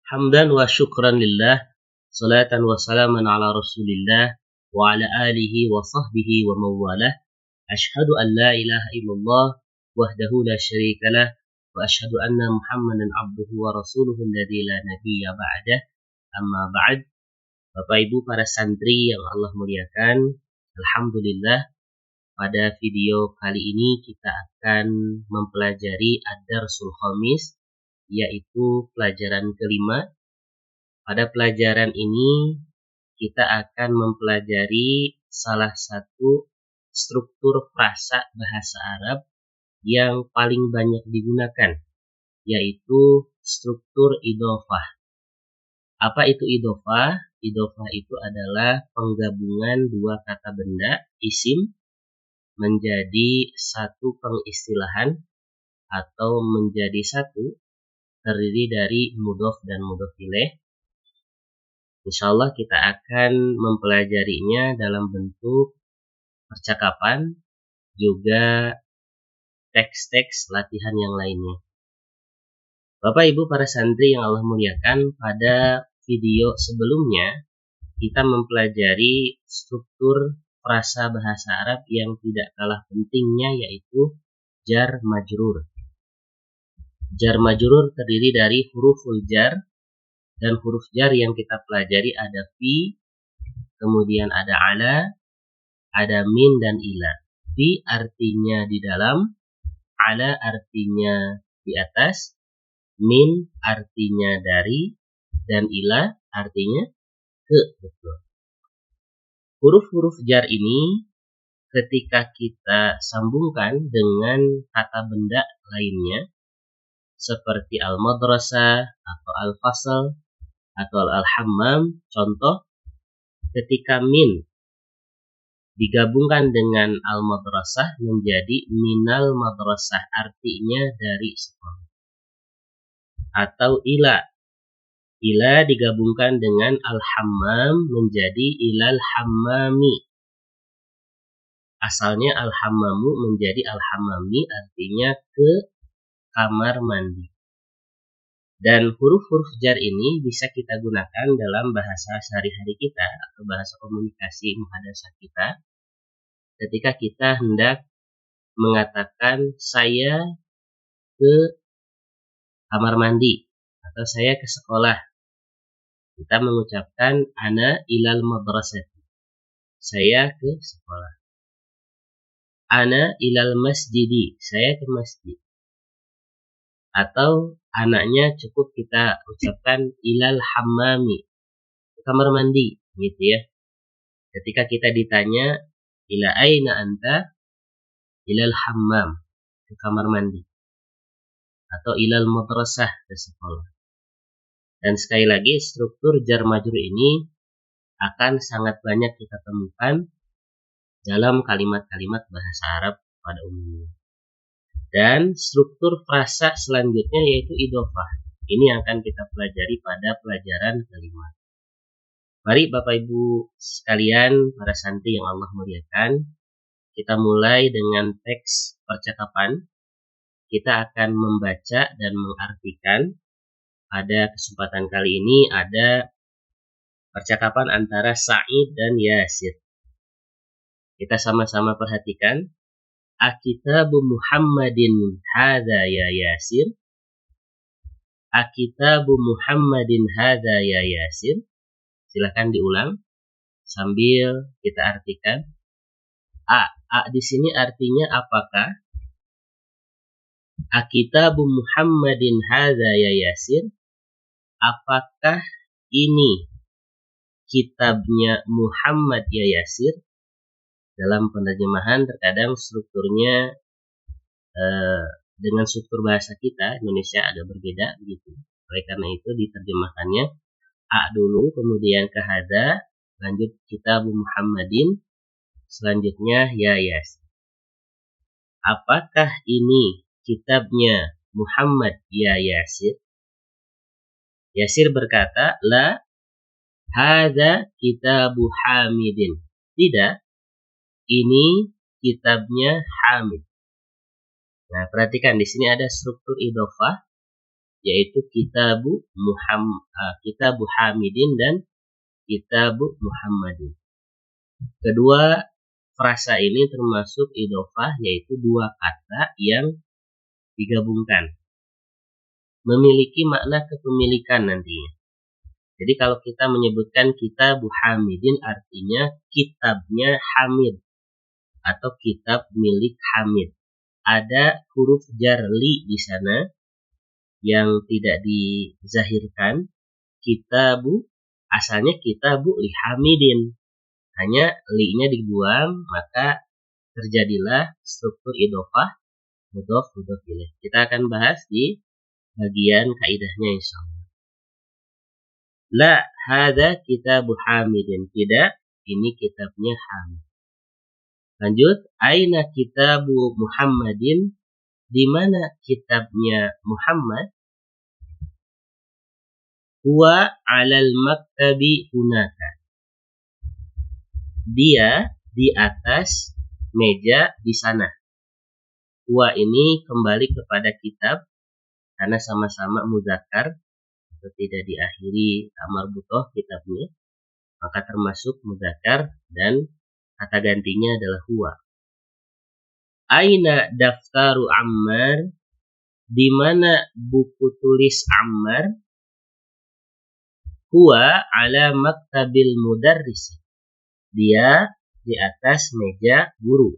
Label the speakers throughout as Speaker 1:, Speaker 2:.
Speaker 1: Hamdan wa syukran lillah, salatan wa salaman ala rasulillah, wa ala alihi wa sahbihi wa mawalah. Ashhadu an la ilaha illallah, wahdahu la syarikalah, wa ashhadu anna muhammadan abduhu wa rasuluhu alladhi la nabiyya ba'dah. Amma ba'd. Bapak Ibu para santri yang Allah muliakan, alhamdulillah pada video kali ini kita akan mempelajari ad-darsul khamis, yaitu pelajaran kelima. Pada pelajaran ini kita akan mempelajari salah satu struktur frasa bahasa Arab yang paling banyak digunakan, yaitu struktur idhofah. Apa itu idhofah? Idhofah itu adalah penggabungan dua kata benda, isim, menjadi satu pengistilahan atau menjadi satu, terdiri dari mudhof dan mudhof ilaih. Insyaallah kita akan mempelajarinya dalam bentuk percakapan, juga teks-teks latihan yang lainnya. Bapak Ibu para santri yang Allah muliakan, pada video sebelumnya kita mempelajari struktur frasa bahasa Arab yang tidak kalah pentingnya, yaitu jar majrur. Jar majrur terdiri dari huruful jar, dan huruf jar yang kita pelajari ada fi, kemudian ada ala, ada min dan ila. Fi artinya di dalam, ala artinya di atas, min artinya dari, dan ila artinya ke. Betul. Huruf-huruf jar ini ketika kita sambungkan dengan kata benda lainnya seperti al-madrasah atau al-fasl atau al-hammam, contoh ketika min digabungkan dengan al-madrasah menjadi minal madrasah, artinya dari sekolah. Atau ila digabungkan dengan al-hammam menjadi ilal hammami, asalnya al-hammamu menjadi al-hammami, artinya ke kamar mandi. Dan huruf-huruf jar ini bisa kita gunakan dalam bahasa sehari-hari kita atau bahasa komunikasi muhadasah kita ketika kita hendak mengatakan saya ke kamar mandi atau saya ke sekolah. Kita mengucapkan ana ilal madrasati, saya ke sekolah. Ana ilal masjidi, saya ke masjid. Atau anaknya cukup kita ucapkan ilal hammami, kamar mandi, gitu ya. Ketika kita ditanya ila aina anta, ilal hammam, ke kamar mandi, atau ilal madrasah, ke sekolah. Dan sekali lagi, struktur jar majrur ini akan sangat banyak kita temukan dalam kalimat-kalimat bahasa Arab pada umumnya. Dan struktur frasa selanjutnya yaitu idhofah. Ini yang akan kita pelajari pada pelajaran kelima. Mari Bapak Ibu sekalian, para santri yang Allah muliakan, kita mulai dengan teks percakapan. Kita akan membaca dan mengartikan. Pada kesempatan kali ini ada percakapan antara Sa'id dan Yasir. Kita sama-sama perhatikan. Akitabu Muhammadin hadza ya Yasir. Akitabu Muhammadin hadza ya Yasir. Silakan diulang sambil kita artikan. A di sini artinya apakah? Akitabu Muhammadin hadza ya Yasir. Apakah ini kitabnya Muhammad ya Yasir? Dalam penerjemahan terkadang strukturnya dengan struktur bahasa kita Indonesia agak berbeda begitu. Oleh karena itu diterjemahkannya A dulu, kemudian ke hadza, lanjut kitabu Muhammadin, selanjutnya ya Yasir. Apakah ini kitabnya Muhammad ya Yasir? Yasir berkata, la, hadza kitabu Hamidin. Tidak, ini kitabnya Hamid. Nah, perhatikan di sini ada struktur idhofah yaitu kitabu Hamidin dan kitabu Muhammadin. Kedua frasa ini termasuk idhofah, yaitu dua kata yang digabungkan, memiliki makna kepemilikan nantinya. Jadi kalau kita menyebutkan kitabu Hamidin, artinya kitabnya Hamid atau kitab milik Hamid. Ada huruf jar li di sana yang tidak dizahirkan. Kitabu, asalnya kitabu li Hamidin, hanya li-nya dibuang, maka terjadilah struktur idhofah mudhof ilaih. Kita akan bahas di bagian kaidahnya insyaallah. La hadza kitabu Hamidin, tidak, ini kitabnya Hamid. Lanjut, aina kitabu Muhammadin, di mana kitabnya Muhammad? Huwa 'alal maktabi hunaka, dia di atas meja di sana. Huwa ini kembali kepada kitab karena sama-sama muzakkar atau tidak diakhiri marbuthoh kitabnya, maka termasuk muzakkar dan kata gantinya adalah huwa. Aina daftaru Ammar, di mana buku tulis Ammar? Huwa ala maktabil mudarris, dia di atas meja guru.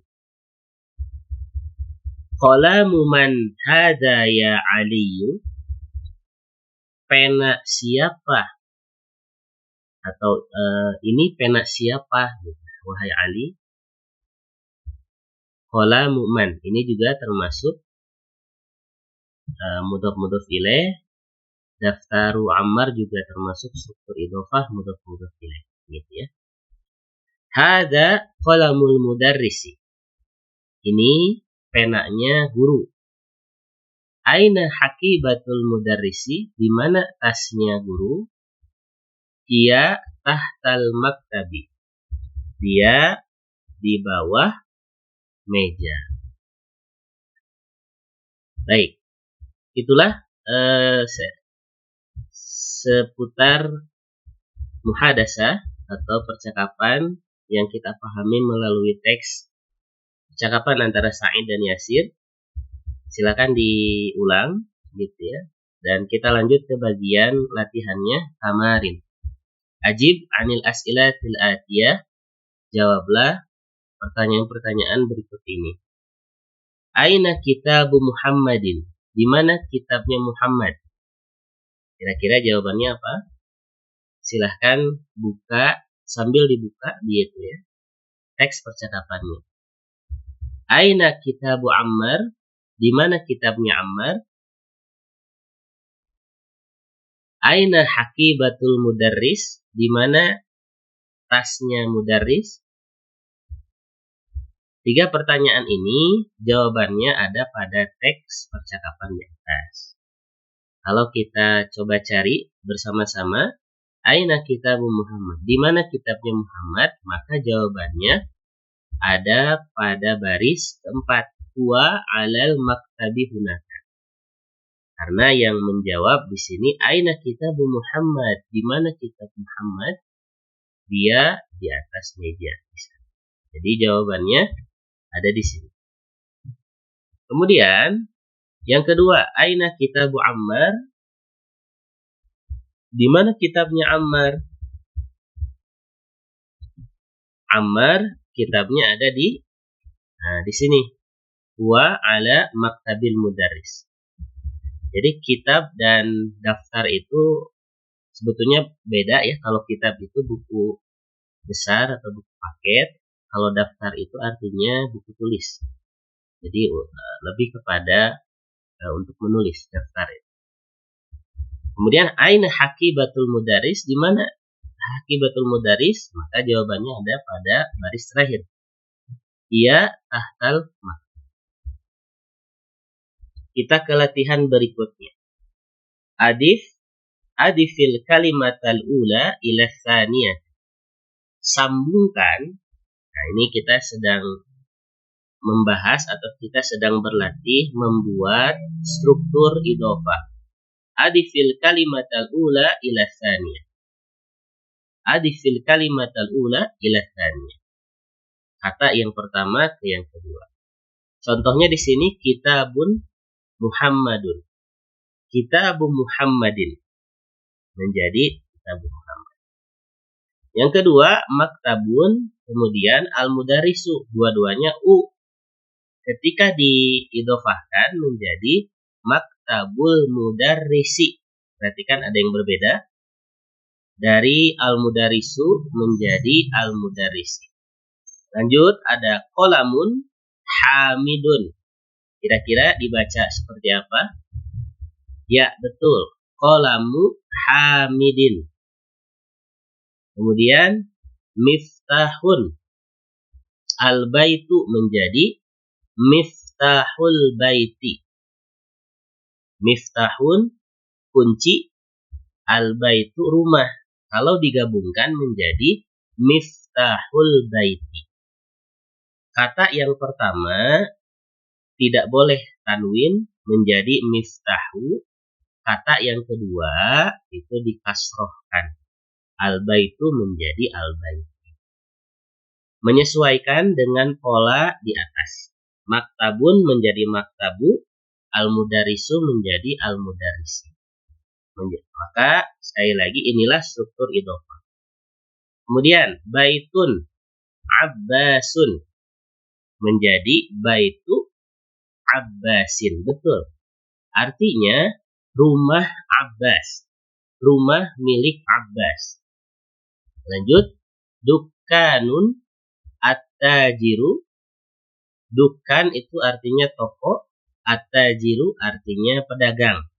Speaker 1: Qalamu man hadza ya Ali, pena siapa atau ini pena siapa wahai Ali? Qalamu man, ini juga termasuk mudhof ilaih. Daftaru Ammar juga termasuk struktur idhofah mudhof ilaih, gitu ya. Hadza qalamul mudarrisi, ini penanya guru. Aina haqibatul mudarrisi, di mana tasnya guru? Ia tahtal maktabi, dia di bawah meja. Baik, itulah seputar muhadasah atau percakapan yang kita pahami melalui teks percakapan antara Sa'id dan Yasir. Silakan diulang gitu ya. Dan kita lanjut ke bagian latihannya, tamarin. Ajib anil as'ilatil atiyah, jawablah pertanyaan-pertanyaan berikut ini. Aina kitabu Muhammadin, di mana kitabnya Muhammad? Kira-kira jawabannya apa? Silahkan buka, sambil dibuka gitu ya, teks percakapannya. Aina kitabu Ammar, di mana kitabnya Ammar? Aina haqibatul mudarris, di mana tasnya mudarris? 3 pertanyaan ini jawabannya ada pada teks percakapan di atas. Kalau kita coba cari bersama-sama, aina kitabu Muhammad, di mana kitabnya Muhammad, maka jawabannya ada pada baris keempat, huwa alal maktabi hunaka. Karena yang menjawab di sini aina kitabu Muhammad, di mana kitab Muhammad? Dia di atas meja. Jadi jawabannya ada di sini. Kemudian yang kedua, aina kitabu Ammar, di mana kitabnya Ammar? Ammar kitabnya ada di sini. Huwa ala maktabil mudarris. Jadi kitab dan daftar itu sebetulnya beda ya. Kalau kitab itu buku besar atau buku paket, kalau daftar itu artinya buku tulis. Jadi lebih kepada untuk menulis daftar itu. Kemudian aina haqibatul mudarris, di mana haqibatul mudarris? Maka jawabannya ada pada baris terakhir. Ia tahtal maktab. Kita ke latihan berikutnya. Adifil kalimatal ula ila tsaniyah. Sambungkan. Nah, ini kita sedang membahas atau kita sedang berlatih membuat struktur idhofah Adifil kalimatal ula ila tsaniyah. Adifil kalimatal ula ila tsaniyah. Kata yang pertama ke yang kedua. Contohnya di sini kitabun Muhammadun. Kitabun Muhammadin menjadi kitabun Muhammad. Yang kedua maktabun, kemudian al-mudarisu, dua-duanya u. Ketika diidofahkan menjadi maktabul mudarrisi. Perhatikan ada yang berbeda. Dari al-mudarisu menjadi al-mudarrisi. Lanjut ada qolamun hamidun. Kira-kira dibaca seperti apa? Ya, betul. Qolamu hamidin. Kemudian miftahun. Al-baitu menjadi miftahul baiti. Miftahun kunci, al-baitu rumah. Kalau digabungkan menjadi miftahul baiti. Kata yang pertama tidak boleh tanwin menjadi miftahu. Kata yang kedua itu dikasrohkan. Al-baitu menjadi al-baiti. Menyesuaikan dengan pola di atas. Maktabun menjadi maktabu. Al-mudarisu menjadi al-mudarisi. Maka sekali lagi inilah struktur idhofah. Kemudian baitun abbasun menjadi baitu abbasin. Betul. Artinya rumah Abbas. Rumah milik Abbas. Lanjut. Dukkanun at-tajiru. Dukkan itu artinya toko. At-tajiru artinya pedagang.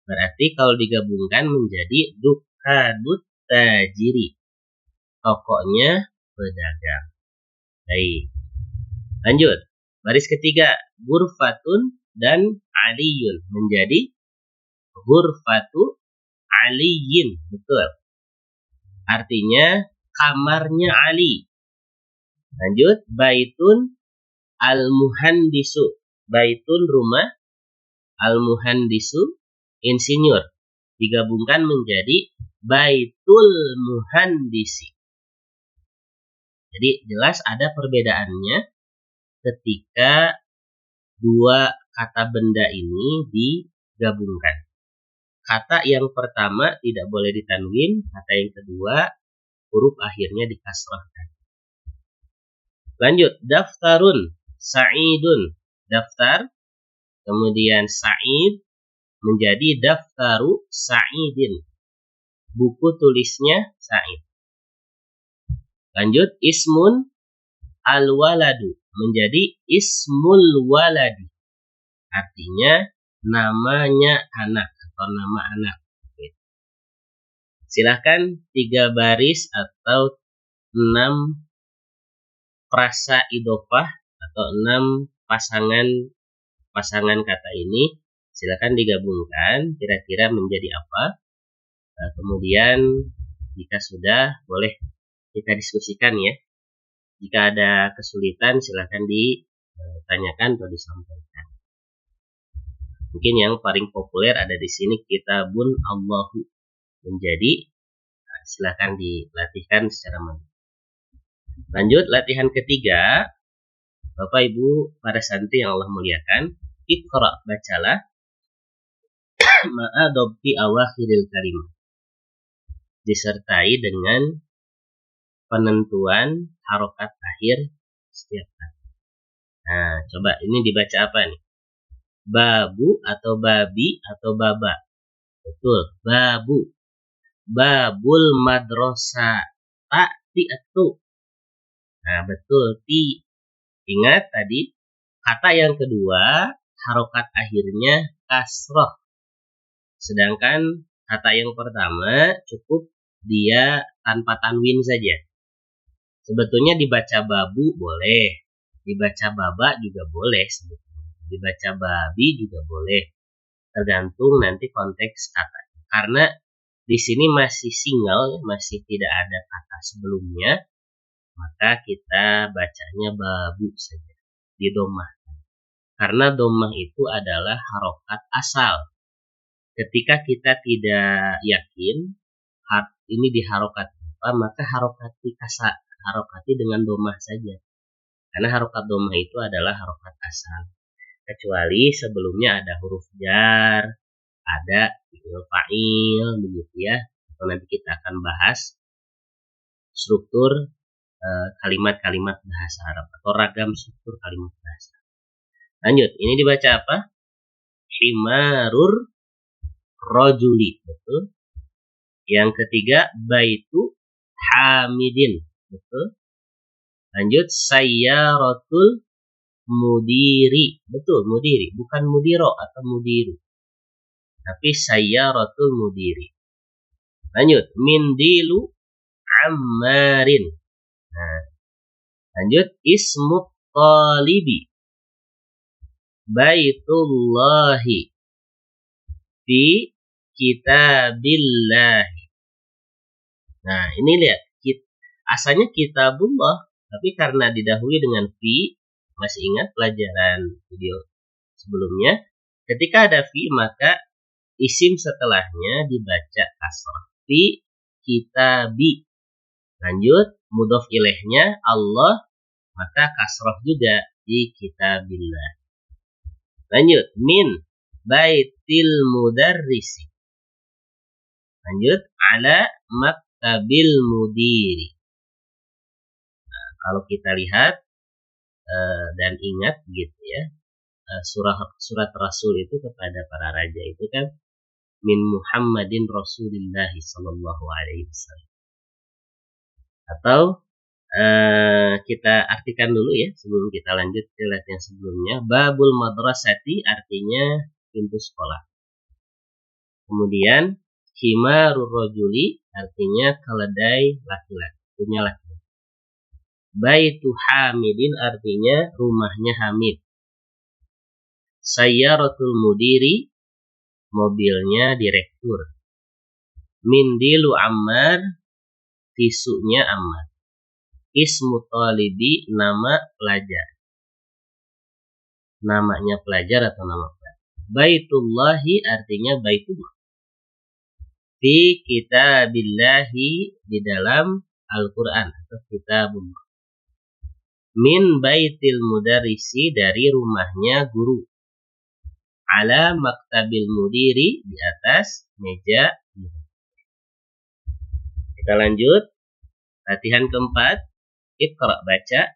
Speaker 1: Berarti kalau digabungkan menjadi dukkanut tajiri. Tokonya pedagang. Baik. Lanjut. Baris ketiga. Ghurfatun dan aliyun menjadi ghurfatu aliyin. Betul. Artinya kamarnya Ali. Lanjut. Baitun al-muhandisu. Baitun rumah. Al-muhandisu insinyur. Digabungkan menjadi baitul muhandisi. Jadi jelas ada perbedaannya ketika dua kata benda ini digabungkan. Kata yang pertama tidak boleh ditanwin, kata yang kedua huruf akhirnya dikasrahkan. Lanjut, daftarun, sa'idun, daftar, kemudian sa'id menjadi daftaru sa'idin. Buku tulisnya Sa'id. Lanjut, ismun al-waladu menjadi ismul waladi. Artinya namanya anak atau nama anak. Silahkan 3 baris atau 6 prasa idhofah atau 6 pasangan kata ini. Silakan digabungkan kira-kira menjadi apa. Nah, kemudian jika sudah boleh kita diskusikan ya. Jika ada kesulitan silakan ditanyakan atau disampaikan. Mungkin yang paling populer ada di sini kitabun Allahu menjadi. Nah, silakan dilatihkan secara manual. Lanjut latihan ketiga. Bapak Ibu para santri yang Allah muliakan, Iqra, bacalah ma'a dhabti awakhiril kalimah. Disertai dengan penentuan harokat akhir setiap kata. Nah, coba ini dibaca apa nih? Babu atau babi atau baba? Betul, babu. Babul madrasah. Ti atu. Nah, betul, ti. Ingat tadi kata yang kedua harokat akhirnya kasroh. Sedangkan kata yang pertama cukup dia tanpa tanwin saja. Sebetulnya dibaca babu boleh, dibaca baba juga boleh sebetulnya. Dibaca babi juga boleh. Tergantung nanti konteks kata. Karena di sini masih single, masih tidak ada kata sebelumnya, maka kita bacanya babu saja, didomahkan. Karena domah itu adalah harokat asal. Ketika kita tidak yakin ini diharokat apa, maka harokati dengan domah saja. Karena harokat domah itu adalah harokat asal. Kecuali sebelumnya ada huruf jar, ada fi'il fa'il, begitu ya. Atau nanti kita akan bahas struktur kalimat-kalimat bahasa Arab atau ragam struktur kalimat bahasa. Lanjut, ini dibaca apa? Himarur rojuli, betul. Yang ketiga, baitu hamidin, betul. Lanjut, sayyaratul mudiri, betul, mudiri, bukan mudiro atau mudiru, tapi sayyaratul mudiri. Lanjut, mindilu ammarin. Nah, lanjut, ismut talibi baitullahi fi kitabillahi. Nah, ini lihat, asalnya kitabullah, tapi karena didahului dengan fi, masih ingat pelajaran video sebelumnya, ketika ada fi maka isim setelahnya dibaca kasrah, fi kitabi. Lanjut, mudhof ilaihnya Allah, maka kasrah juga di kitabillah. Lanjut, min baitil mudarrisi. Lanjut, ala maktabil mudiri. Nah, kalau kita lihat dan ingat gitu ya, surat Rasul itu kepada para raja itu kan min Muhammadin Rasulillah sallallahu alaihi wasallam. Atau kita artikan dulu ya sebelum kita lanjut ke latihan sebelumnya. Babul madrasati artinya pintu sekolah. Kemudian himarur rajuli artinya keledai laki-laki, punya laki-laki. Baitu hamidin artinya rumahnya Hamid. Sayyaratul mudiri mobilnya direktur. Mindilu Ammar tisunya Ammar. Ismu talibi nama pelajar. Namanya pelajar atau nama pelajar. Baitullahi artinya baitullah. Fi kitabillahi di dalam Al-Quran atau kitabullah. Min baitil mudarrisi dari rumahnya guru. Ala maktabil mudiri di atas meja. Kita lanjut. Latihan keempat. Iqra baca.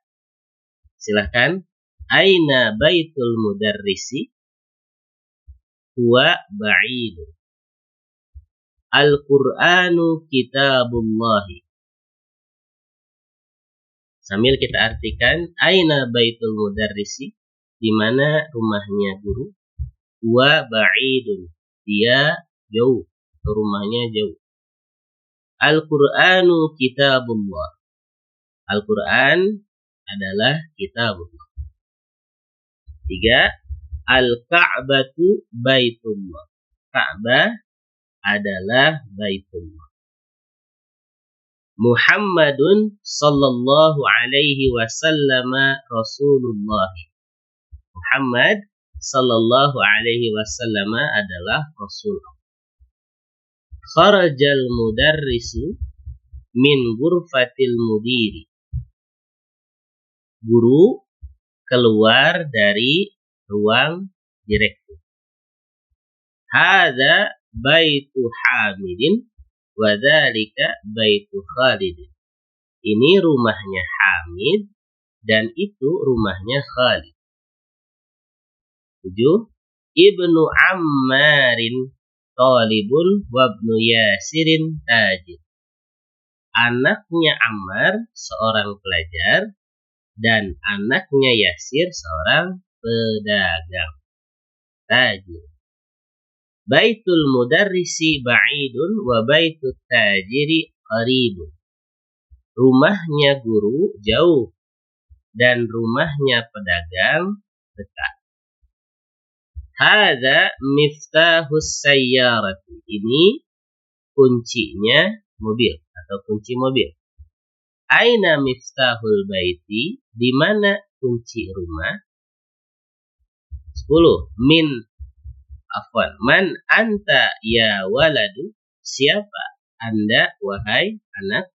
Speaker 1: Silahkan. Aina baitul mudarrisi? Huwa ba'idun. Al-Qur'anu kitabullahi. Sambil kita artikan, aina baitul mudarrisi, di mana rumahnya guru. Wa ba'idun, dia jauh, rumahnya jauh. Al-Qur'anu kitabullah. Al-Qur'an adalah kitabullah. 3. Al-Ka'batu baitullah. Ka'bah adalah baitullah. Muhammadun sallallahu alaihi wasallam Rasulullah. Muhammad sallallahu alaihi wasallam adalah Rasulullah. Kharajal mudarrisu min ghurfatil mudiri. Guru keluar dari ruang direktur. Hadza baitu Hamidin wa dzalika baitu Khalid. Ini rumahnya Hamid dan itu rumahnya Khalid. 7. Ibnu Ammarin talibun wa ibnu Yasirin tajir. Anaknya Ammar seorang pelajar dan anaknya Yasir seorang pedagang. Tajir. Baitul mudarrisi ba'idun wa baitut tajiri qaribun. Rumahnya guru jauh dan rumahnya pedagang dekat. Hadza miftahus sayyarati. Ini kuncinya mobil atau kunci mobil. Aina miftahul baiti? Di mana kunci rumah? 10. Min Afwan. Man anta ya waladu? Siapa Anda wahai anak?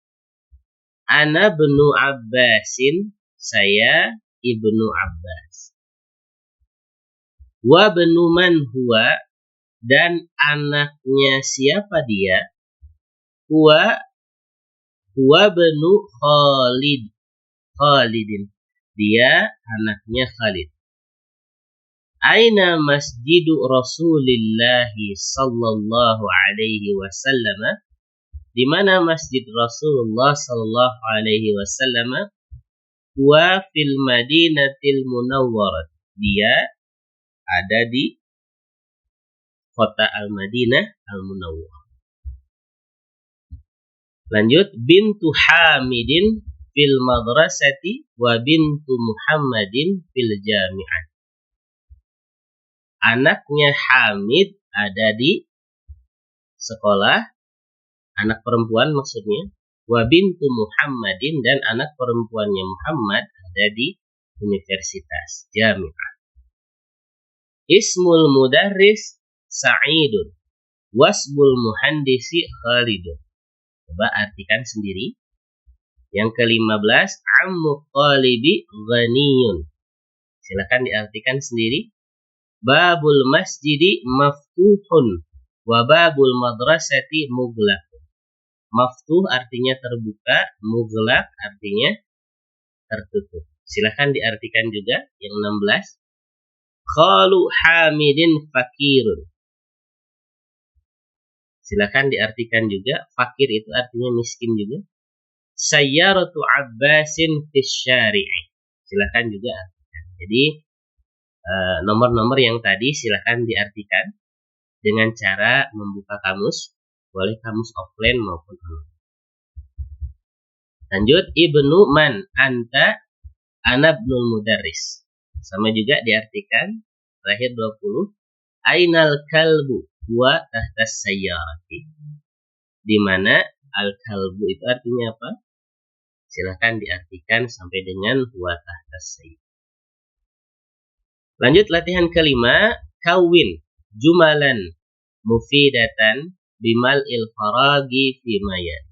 Speaker 1: Ana ibnu Abbasin. Saya Ibnu Abbas. Wa benu man huwa? Dan anaknya siapa dia? Huwa benu Khalidin. Dia anaknya Khalid. Aina masjidu Rasulillahi sallallahu alaihi wasallam? Di mana masjid Rasulullah sallallahu alaihi wasallam? Wa fil Madinatil Munawwarah. Dia ada di kota Al-Madinah Al-Munawwarah. Lanjut, bintu Hamidin fil madrasati wa bintu Muhammadin fil jami'ah. Anaknya Hamid ada di sekolah, anak perempuan maksudnya, wa bintu Muhammadin, dan anak perempuannya Muhammad ada di universitas jami'ah. Ismul mudarris Sa'idun, wasbul muhandisi Khalidun. Coba artikan sendiri. Yang ke-15, ammu talibi ghaniyun. Silakan diartikan sendiri. Babul masjidi maftuhun wa babul madrasati mughlaq. Maftuh artinya terbuka, mughlaq artinya tertutup. Silakan diartikan juga yang 16. Khalu Hamidin fakirun. Silakan diartikan juga. Fakir itu artinya miskin juga. Sayyaratu Abbasin fis syari'i. Silakan juga artikan. Jadi nomor-nomor yang tadi silakan diartikan dengan cara membuka kamus, boleh kamus offline maupun online. Lanjut, ibnu man anta? Ana ibnul mudarris. Sama juga diartikan. Terakhir 20. Ainal kalbu wa tahtas sayyarati. Di mana al-kalbu itu artinya apa? Silakan diartikan sampai dengan wa tahtas sayyarati. Lanjut latihan kelima, kawin jumalan mufidatan bimal il faragi fi mayan.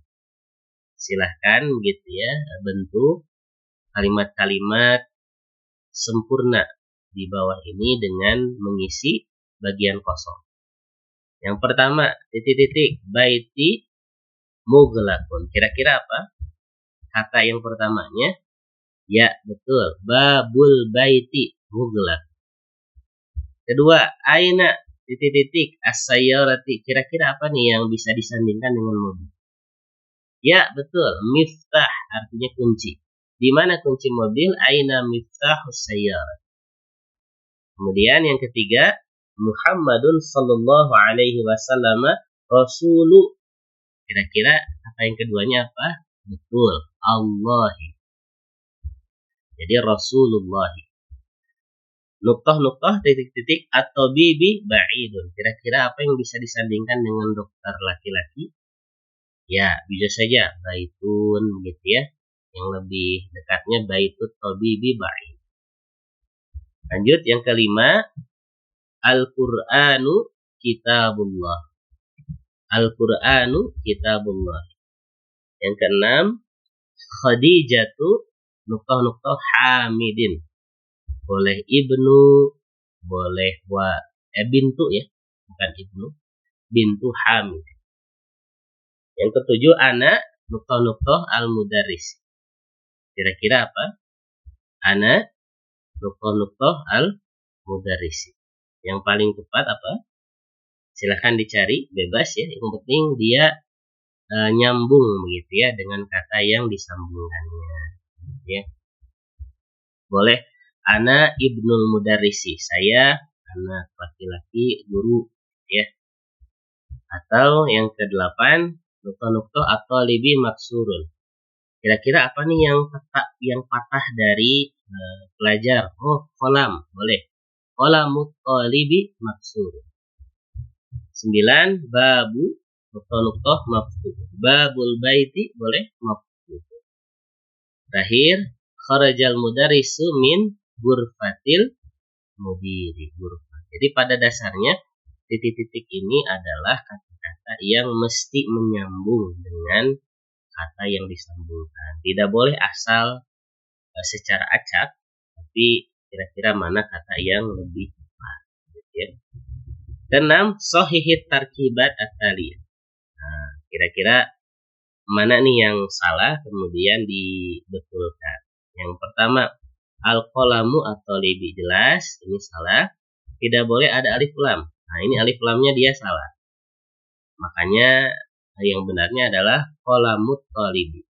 Speaker 1: Silahkan gitu ya, bentuk kalimat-kalimat sempurna di bawah ini dengan mengisi bagian kosong. Yang pertama, titik-titik, baiti mughlaqun. Kira-kira apa kata yang pertamanya? Ya, betul, babul baiti mughlaq. Kedua, aina titik-titik as-sayyarati. Kira-kira apa nih yang bisa disandingkan dengan mobil? Ya, betul, miftah artinya kunci. Di mana kunci mobil? Aina miftahus sayyarah. Kemudian yang ketiga, Muhammadun sallallahu alaihi wasallam rasulu. Kira-kira kata yang keduanya apa? Betul, Allahi. Jadi Rasulullahi. Nuktah-nuktah titik-titik atau bibi ba'idun. Kira-kira apa yang bisa disandingkan dengan dokter laki-laki? Ya, bisa saja baitun gitu ya. Yang lebih dekatnya baitut tabibi ba'id. Lanjut yang kelima, Al-Qur'anu kitabullah. Al-Qur'anu kitabullah. Yang keenam, Khadijatu nuktah-nuktah Hamidin. Boleh ibnu, boleh bintu ya, bukan ibnu, bintu Hamid. Yang ketujuh, ana nuktah-nuktah al-mudarris. Kira-kira apa? Ana nuktah-nuktah al-mudarris. Yang paling tepat apa? Silahkan dicari, bebas ya. Yang penting dia nyambung begitu ya dengan kata yang disambungkannya. Ya. Boleh ana ibnul mudarrisi, saya anak laki-laki guru ya. Atau yang ke-8, nuktah-nuktah atau libi maksurun. Kira-kira apa nih yang patah dari pelajar? Oh, kolam, boleh. Kolamut talibi maksur. 9, babu nuktah-nuktah maftuh. Babul baiti boleh maftuh. Terakhir, kharajal mudarrisu min ghurfatil mudiri. Jadi pada dasarnya titik-titik ini adalah kata-kata yang mesti menyambung dengan kata yang disambungkan. Tidak boleh asal secara acak, tapi kira-kira mana kata yang lebih tepat. Ya. Keenam, sahihit tarkibat at-taliyah. Nah, kira-kira mana nih yang salah kemudian dibetulkan. Yang pertama, al-qalamu atau lebih jelas, ini salah. Tidak boleh ada alif lam. Nah, ini alif lamnya dia salah. Makanya yang benarnya adalah qalamut talibi.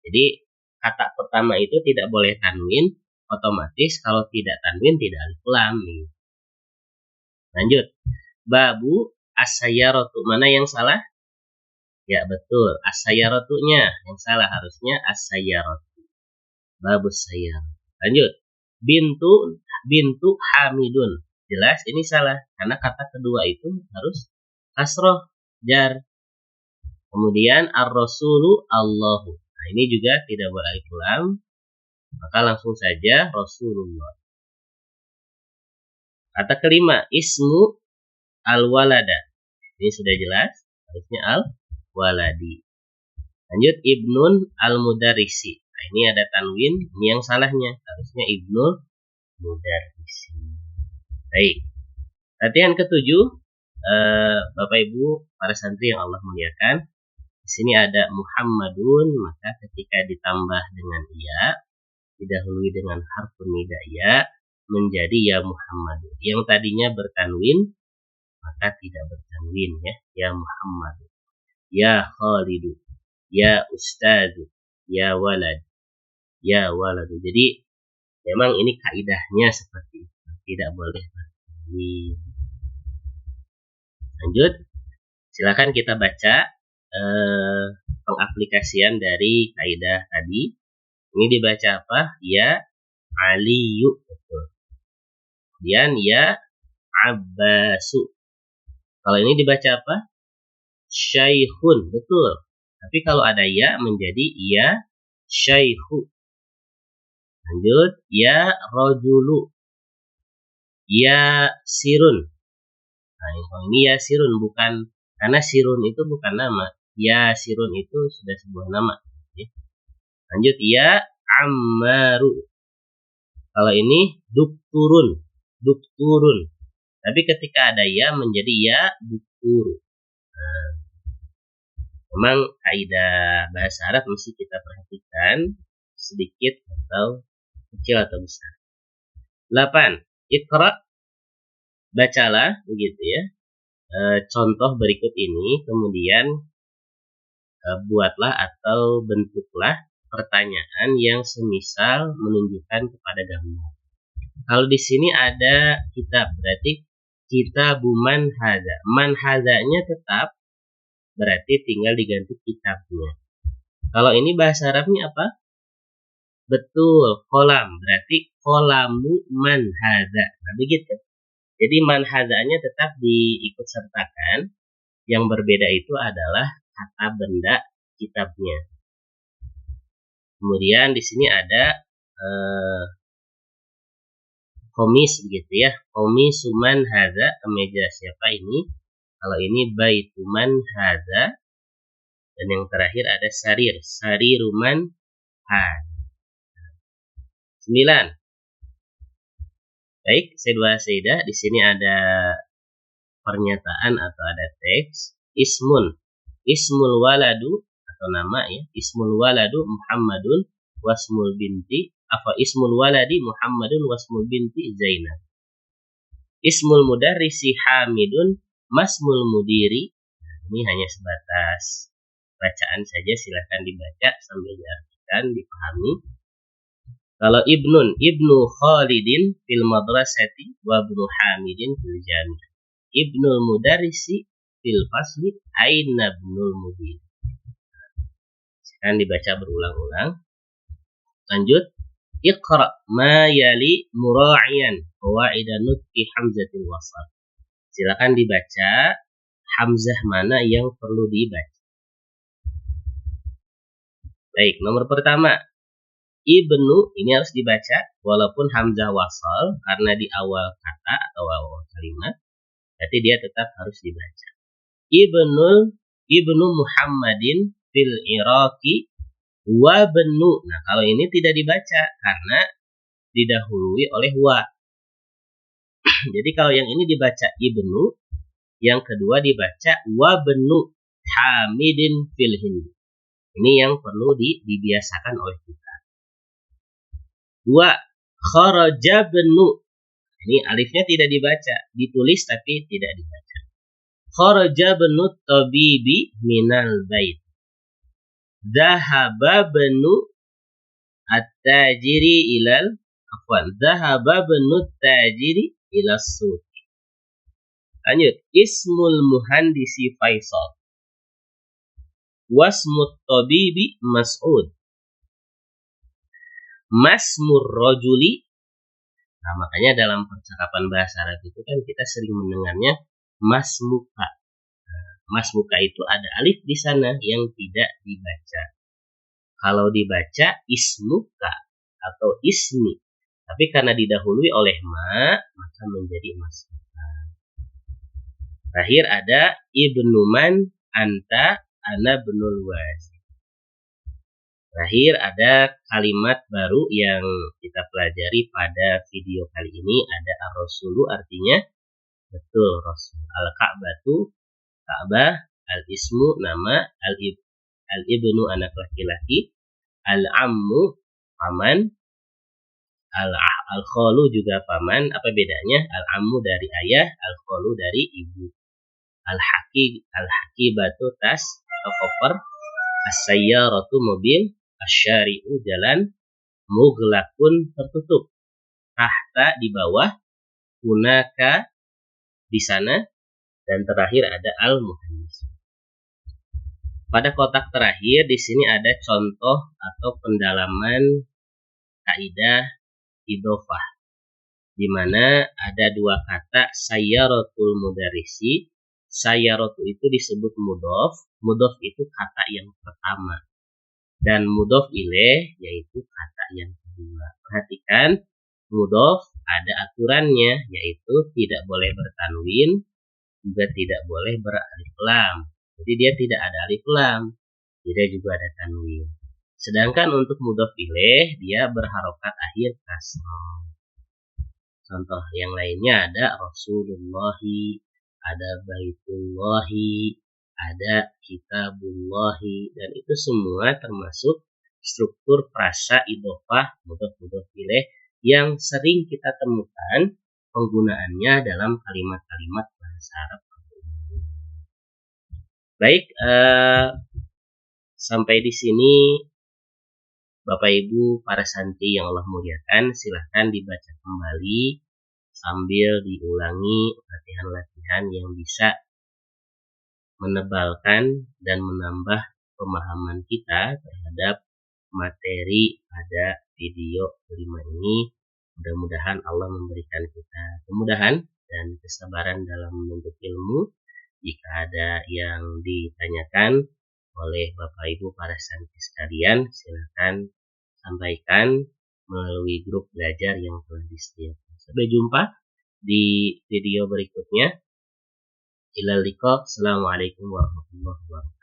Speaker 1: Jadi kata pertama itu tidak boleh tanwin, otomatis kalau tidak tanwin tidak alif lam nih. Lanjut. Babu as-sayyaratu, mana yang salah? Ya betul, as-sayyaratunya yang salah, harusnya as-sayyaratu. Babus sayyar. Lanjut. Bintu Hamidun. Jelas ini salah karena kata kedua itu harus kasroh jar. Kemudian ar-rasulu Allahu. Nah, ini juga tidak boleh alif lam, maka langsung saja Rasulullah. Kata kelima, ismu al-walada. Ini sudah jelas, harusnya al-waladi. Lanjut, ibnun al-mudarrisi. Nah, ini ada tanwin, ini yang salahnya, harusnya ibnul mudarrisi. Baik. Latihan ketujuh, Bapak Ibu para santri yang Allah muliakan. Di sini ada Muhammadun, maka ketika ditambah dengan ya, didahului dengan harfun nida ya, menjadi ya Muhammadun. Yang tadinya bertanwin, maka tidak bertanwin ya. Ya Muhammadun, ya Khalidu, ya Ustadu, ya Walad, ya Waladu. Jadi memang ini kaidahnya seperti itu, tidak boleh bertanwin. Lanjut, silakan kita baca pengaplikasian dari kaidah tadi. Ini dibaca apa? Ya Aliyu, betul. Kemudian ya Abbasu. Kalau ini dibaca apa? Syaikhun, betul. Tapi kalau ada ya menjadi ya Syaikhu. Lanjut, ya Rajulu, ya Sirun. Nah, ini ya Sirun, bukan, karena Sirun itu bukan nama. Ya Sirun itu sudah sebuah nama. Lanjut, ya Ammaru. Kalau ini Dukturun. Tapi ketika ada ya menjadi ya Dukturu. Nah, memang kaidah bahasa Arab mesti kita perhatikan sedikit atau kecil atau besar. 8. Iqra, bacalah, begitu ya. Contoh berikut ini, kemudian buatlah atau bentuklah pertanyaan yang semisal menunjukkan kepada gambar. Kalau di sini ada kitab, berarti kitabu man hadza. Man hadzanya tetap, berarti tinggal diganti kitabnya. Kalau ini bahasa Arabnya apa? Betul, kolam, berarti kolamu man hadza. Nah, begitu. Jadi man hadzanya tetap diikut sertakan. Yang berbeda itu adalah kata benda kitabnya. Kemudian di sini ada komis, begitu ya. Komisuman hadza, kemeja siapa ini? Kalau ini baituman hadza. Dan yang terakhir ada sarir, sariruman hadza. 9. Baik, Sayyidah, di sini ada pernyataan atau ada teks. Ismul waladu atau nama ya. Ismul waladu Muhammadun wasmul binti. Apa ismul waladi Muhammadun wasmul binti Zainab. Ismul mudarrisi Hamidun masmul mudiri. Ini hanya sebatas bacaan saja, silahkan dibaca sambil diartikan, dipahami. Kalau ibnu Khalidin fil madrasati wa ibnu Hamidin fil jami'ah. Ibnul mudarrisi fil fasli aina ibnul mubin. Sekarang dibaca berulang-ulang. Lanjut. Iqra ma yali mura'iyan qawaida nutqi hamzatil wasal. Silakan dibaca hamzah mana yang perlu dibaca. Baik, nomor pertama. Ibnu ini harus dibaca walaupun hamzah wasal karena di awal kata atau awal kalimat. Berarti dia tetap harus dibaca. Ibnu Muhammadin fil Iraqi wa benu. Nah, kalau ini tidak dibaca karena didahului oleh wa. Jadi kalau yang ini dibaca ibnu, yang kedua dibaca wa benu Hamidin fil Hind. Ini yang perlu dibiasakan oleh kita. Dua, kharaja benu. Ini alifnya tidak dibaca, ditulis tapi tidak dibaca. Kharaja benu tabibi minal bait. Dhahaba benu at-tajiri ilal afwan. Dhahaba benu at-tajiri ilal suq. Lanjut, ismul muhandisi Faisal. Wasmut tabibi Mas'ud. Masmur rajuli. Nah, makanya dalam percakapan bahasa Arab itu kan kita sering mendengarnya masmuka. Nah, masmuka itu ada alif di sana yang tidak dibaca. Kalau dibaca ismuka atau ismi, tapi karena didahului oleh ma, maka menjadi masmuka. Terakhir ada ibnu man anta ana benul wazir. Terakhir ada kalimat baru yang kita pelajari pada video kali ini, ada ar-rasulu, artinya betul rasul. Al-Ka'batu, Ka'bah, al-ismu, nama, al-ibnu, anak laki-laki, al-ammu, paman, al-khalu juga paman. Apa bedanya? Al-ammu dari ayah, al-khalu dari ibu. Al-hakibatu, tas atau koper, as-sayyaratu, mobil, asyari'u, jalan, mughlaqun, tertutup, tahta, di bawah, hunaka, di sana, dan terakhir ada al-muhandis. Pada kotak terakhir di sini ada contoh atau pendalaman kaidah idhofah, di mana ada dua kata sayyaratul mudarrisi. Sayyaratu itu disebut mudhof. Mudhof itu kata yang pertama, dan mudhof ilaih yaitu kata yang kedua. Perhatikan, mudhof ada aturannya, yaitu tidak boleh bertanwin, juga tidak boleh beralif lam. Jadi dia tidak ada alif lam, tidak juga ada tanwin. Sedangkan untuk mudhof ilaih dia berharokat akhir kasroh. Contoh yang lainnya ada Rasulullahi, ada Baitullahi, ada Kitabullahi, dan itu semua termasuk struktur frasa idhofah mudhof ilaih yang sering kita temukan penggunaannya dalam kalimat-kalimat bahasa Arab. Baik, sampai di sini Bapak Ibu para santri yang Allah muliakan, silahkan dibaca kembali sambil diulangi latihan-latihan yang bisa menebalkan dan menambah pemahaman kita terhadap materi pada video kelima ini. Mudah-mudahan Allah memberikan kita kemudahan dan kesabaran dalam menuntut ilmu. Jika ada yang ditanyakan oleh Bapak Ibu para santri sekalian, silakan sampaikan melalui grup belajar yang telah disediakan. Sampai jumpa di video berikutnya. Ilal liqa. Assalamualaikum warahmatullahi wabarakatuh.